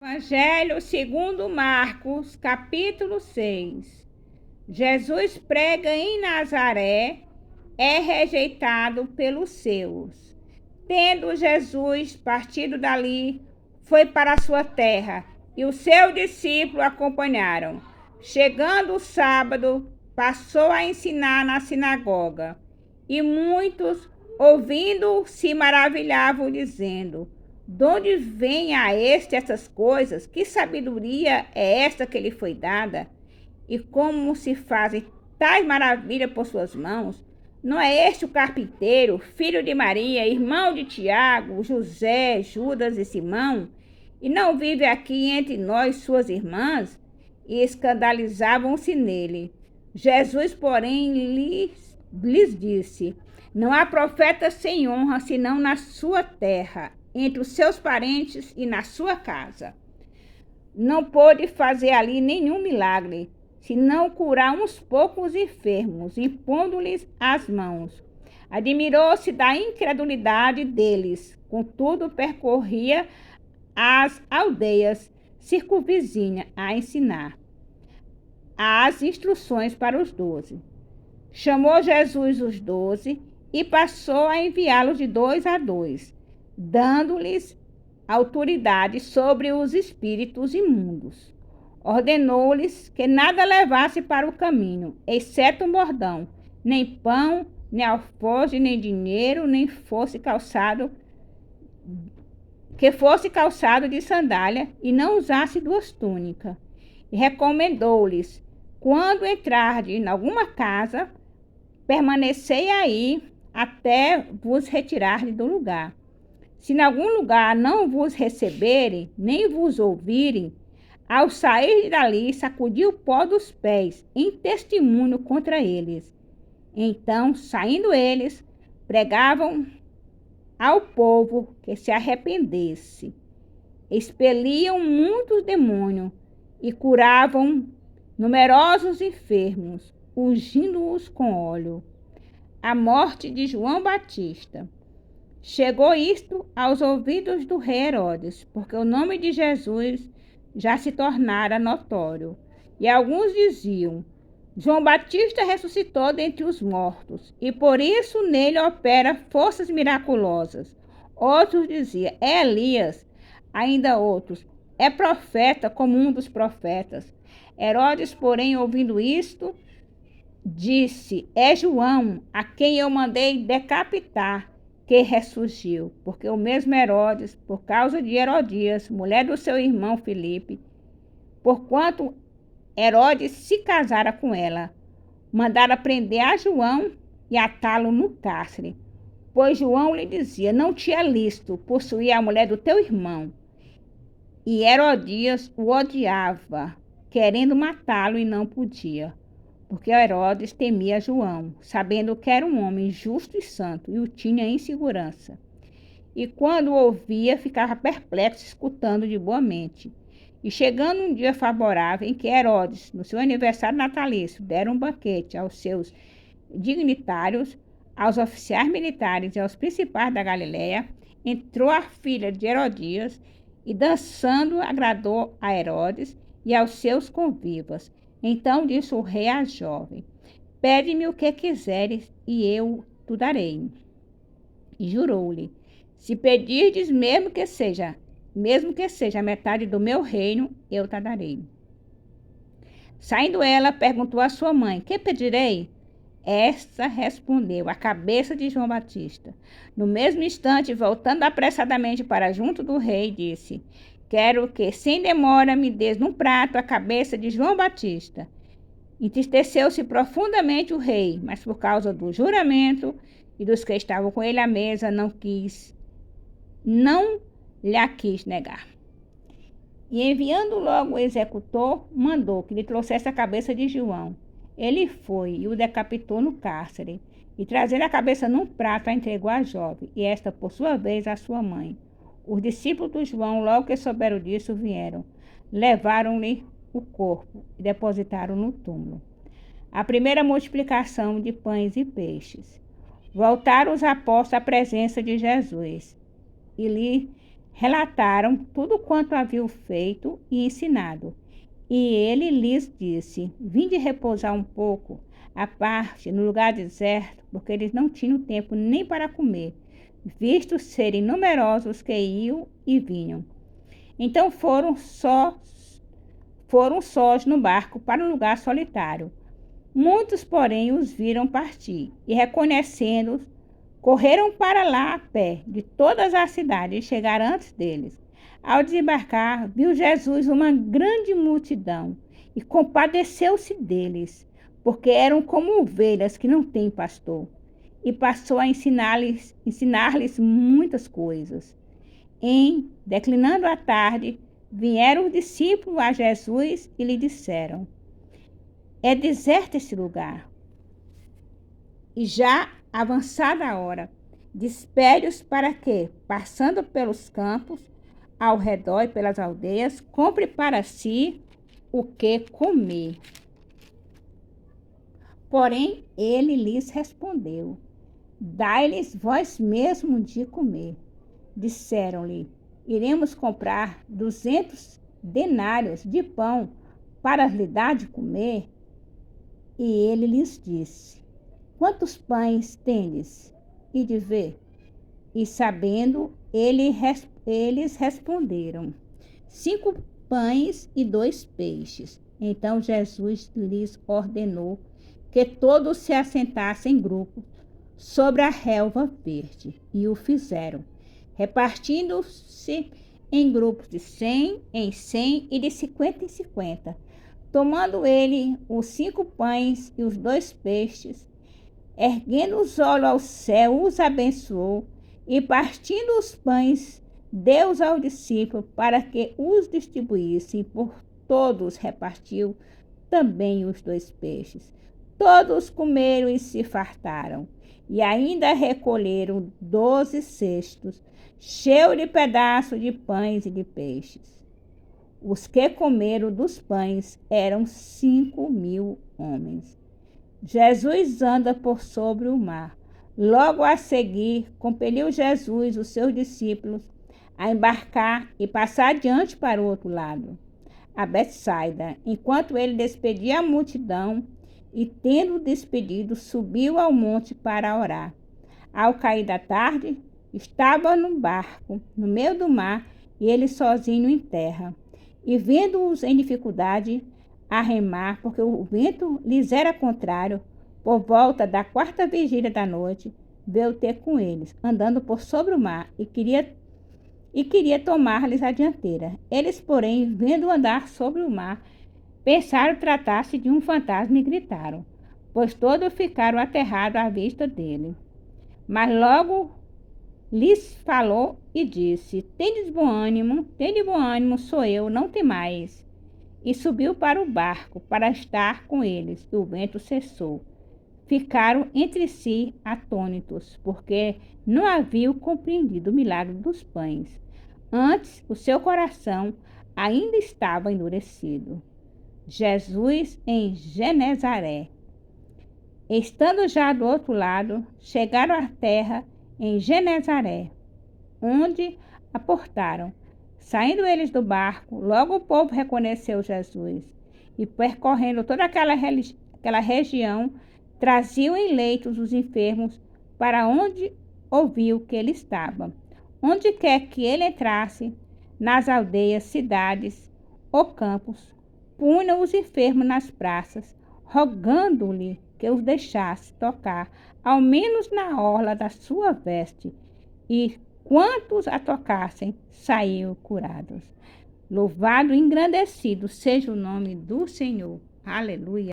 Evangelho segundo Marcos, capítulo 6. Jesus prega em Nazaré, é rejeitado pelos seus. Tendo Jesus partido dali, foi para a sua terra, e os seus discípulos acompanharam. Chegando o sábado, passou a ensinar na sinagoga, e muitos, ouvindo, se maravilhavam, dizendo: de onde vem a este essas coisas? Que sabedoria é esta que lhe foi dada? E como se fazem tais maravilhas por suas mãos? Não é este o carpinteiro, filho de Maria, irmão de Tiago, José, Judas e Simão? E não vive aqui entre nós suas irmãs? E escandalizavam-se nele. Jesus, porém, lhes disse: não há profeta sem honra, senão na sua terra, entre os seus parentes e na sua casa. Não pôde fazer ali nenhum milagre, senão curar uns poucos enfermos, impondo-lhes as mãos. Admirou-se da incredulidade deles, contudo percorria as aldeias circunvizinhas a ensinar as instruções para os 12. Chamou Jesus os 12 e passou a enviá-los de 2 a 2, dando-lhes autoridade sobre os espíritos imundos. Ordenou-lhes que nada levasse para o caminho, exceto um bordão, nem pão, nem alforje, nem dinheiro, nem fosse calçado de sandália, e não usasse 2 túnicas. E recomendou-lhes: quando entrardes em alguma casa, permanecei aí até vos retirardes do lugar. Se em algum lugar não vos receberem, nem vos ouvirem, ao sair dali, sacudi o pó dos pés, em testemunho contra eles. Então, saindo eles, pregavam ao povo que se arrependesse. Expeliam muitos demônios e curavam numerosos enfermos, ungindo-os com óleo. A morte de João Batista. Chegou isto aos ouvidos do rei Herodes, porque o nome de Jesus já se tornara notório. E alguns diziam: João Batista ressuscitou dentre os mortos, e por isso nele opera forças miraculosas. Outros diziam: é Elias. Ainda outros: é profeta, como um dos profetas. Herodes, porém, ouvindo isto, disse: é João, a quem eu mandei decapitar, que ressurgiu. Porque o mesmo Herodes, por causa de Herodias, mulher do seu irmão Filipe, porquanto Herodes se casara com ela, mandara prender a João e atá-lo no cárcere. Pois João lhe dizia: não te é lícito possuir a mulher do teu irmão. E Herodias o odiava, querendo matá-lo, e não podia, porque Herodes temia João, sabendo que era um homem justo e santo, e o tinha em segurança. E quando o ouvia, ficava perplexo, escutando de boa mente. E chegando um dia favorável, em que Herodes, no seu aniversário natalício, dera um banquete aos seus dignitários, aos oficiais militares e aos principais da Galiléia, entrou a filha de Herodias, e dançando agradou a Herodes e aos seus convivas. Então disse o rei à jovem: pede-me o que quiseres, e eu te darei. E jurou-lhe: se pedirdes, mesmo que seja a metade do meu reino, eu te darei. Saindo ela, perguntou à sua mãe: que pedirei? Esta respondeu: a cabeça de João Batista. No mesmo instante, voltando apressadamente para junto do rei, disse: quero que, sem demora, me des num prato a cabeça de João Batista. Entristeceu-se profundamente o rei, mas por causa do juramento e dos que estavam com ele à mesa, não lhe a quis negar. E enviando logo o executor, mandou que lhe trouxesse a cabeça de João. Ele foi e o decapitou no cárcere, e trazendo a cabeça num prato, a entregou à jovem, e esta, por sua vez, à sua mãe. Os discípulos de João, logo que souberam disso, vieram, levaram-lhe o corpo e depositaram no túmulo. A primeira multiplicação de pães e peixes. Voltaram os apóstolos à presença de Jesus, e lhe relataram tudo quanto haviam feito e ensinado. E ele lhes disse: vinde repousar um pouco, à parte, no lugar deserto, porque eles não tinham tempo nem para comer, visto serem numerosos que iam e vinham. Então foram sós no barco para um lugar solitário. Muitos, porém, os viram partir, e reconhecendo-os, correram para lá a pé de todas as cidades e chegaram antes deles. Ao desembarcar, viu Jesus uma grande multidão e compadeceu-se deles, porque eram como ovelhas que não têm pastor, e passou a ensinar-lhes muitas coisas. Declinando a tarde, vieram os discípulos a Jesus e lhe disseram: é deserto esse lugar, e já avançada a hora, despede-os para que, passando pelos campos, ao redor e pelas aldeias, compre para si o que comer. Porém, ele lhes respondeu: dai-lhes vós mesmo de comer. Disseram-lhe: iremos comprar 200 denários de pão para lhe dar de comer? E ele lhes disse: quantos pães tendes? E de ver. E sabendo, eles responderam: 5 pães e 2 peixes. Então Jesus lhes ordenou que todos se assentassem em grupos sobre a relva verde, e o fizeram, repartindo-se em grupos de 100 em 100 e de 50 em 50. Tomando ele os 5 pães e os 2 peixes, erguendo os olhos ao céu, os abençoou, e partindo os pães, deu-os aos discípulos para que os distribuíssem. Por todos repartiu também os 2 peixes. Todos comeram e se fartaram, e ainda recolheram 12 cestos, cheios de pedaços de pães e de peixes. Os que comeram dos pães eram 5.000 homens. Jesus anda por sobre o mar. Logo a seguir, compeliu Jesus os seus discípulos a embarcar e passar adiante para o outro lado, a Betsaida. Enquanto ele despedia a multidão, e tendo despedido, subiu ao monte para orar. Ao cair da tarde, estava no barco, no meio do mar, e ele sozinho em terra. E vendo-os em dificuldade a remar, porque o vento lhes era contrário, por volta da 4ª vigília da noite, veio ter com eles, andando por sobre o mar, e queria tomar-lhes a dianteira. Eles, porém, vendo andar sobre o mar, pensaram tratar-se de um fantasma e gritaram, pois todos ficaram aterrados à vista dele. Mas logo lhes falou e disse: tende bom ânimo, sou eu, não temais. E subiu para o barco para estar com eles, e o vento cessou. Ficaram entre si atônitos, porque não haviam compreendido o milagre dos pães. Antes, o seu coração ainda estava endurecido. Jesus em Genezaré. Estando já do outro lado, chegaram à terra em Genezaré, onde aportaram. Saindo eles do barco, logo o povo reconheceu Jesus, e percorrendo toda aquela região, traziam em leitos os enfermos para onde ouviu que ele estava. Onde quer que ele entrasse, nas aldeias, cidades ou campos, punham os enfermos nas praças, rogando-lhe que os deixasse tocar, ao menos na orla da sua veste, e quantos a tocassem, saíam curados. Louvado e engrandecido seja o nome do Senhor. Aleluia.